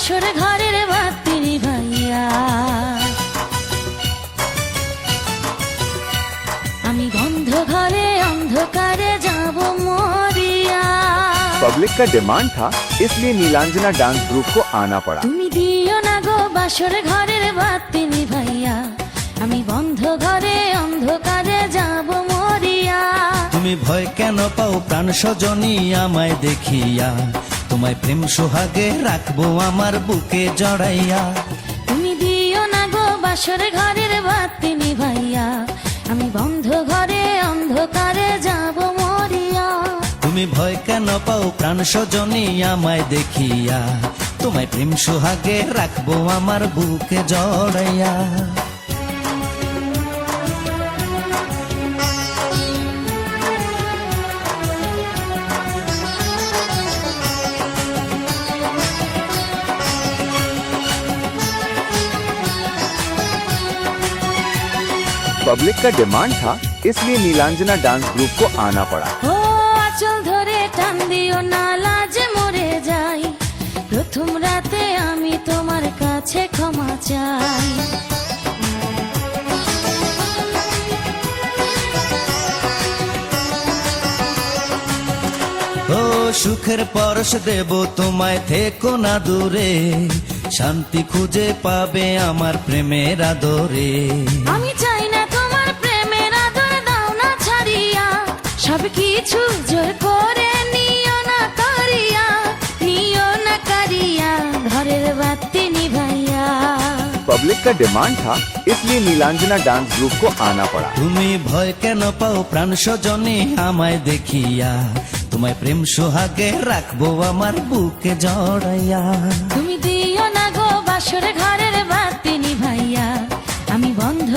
বাসর ঘরের বাতি নিভাইয়া। আমি বন্ধ ঘরে অন্ধকারে যাব মরিয়া। पब्लिक का डिमांड था, इसलिए नीलांजना डांस ग्रुप को आना पड़ा। তুমি দিও না গো বাসর ঘরের বাতি নিভাইয়া। আমি বন্ধ ঘরে অন্ধকারে যাব মরিয়া। তুমি ভয় কেন পাও প্রাণ সজনী আমায় দেখিয়া, তোমায় প্রেম সোহাগে রাখবো আমার বুকে জড়াইয়া। তুমি দিও না গো বাসর ঘরের বাতি নিভাইয়া। আমি বন্ধ ঘরে অন্ধকারে যাব মরিয়া। তুমি ভয় কেন পাও প্রাণ সজনী আমায় দেখিয়া, তোমায় প্রেম সোহাগে রাখবো আমার বুকে জড়াইয়া। पब्लिक का डिमांड था, इसलिए नीलांजना डांस ग्रुप को आना पड़ा। ও আঁচল ধরে টান দিও না, লাজে মরে যাই। প্রথম রাতে আমি তোমার কাছে ক্ষমা চাই। ও সুখের পরশ দেব তোমায়, থেকো না দূরে, শান্তি খুঁজে পাবে আমার প্রেমের আদরে। আমি চাই না তোমার প্রেমের আদর, দাও না ছাড়িয়া। সব কিছু জোর করে নিও না কারিয়া, নিও না কারিয়া ঘরের বাতি নিভাইয়া। पब्लिक का डिमांड था, इसलिए नीलांजना डांस ग्रुप को आना पड़ा। তুমি ভয় কেন পাও প্রাণ সজনী আমায় দেখিয়া, তোমায় প্রেম সোহাগে রাখবো আমার বুকে জড়াইয়া। তুমি দিও না গো বাসর ঘরের বাতি নিভাইয়া। আমি বন্ধ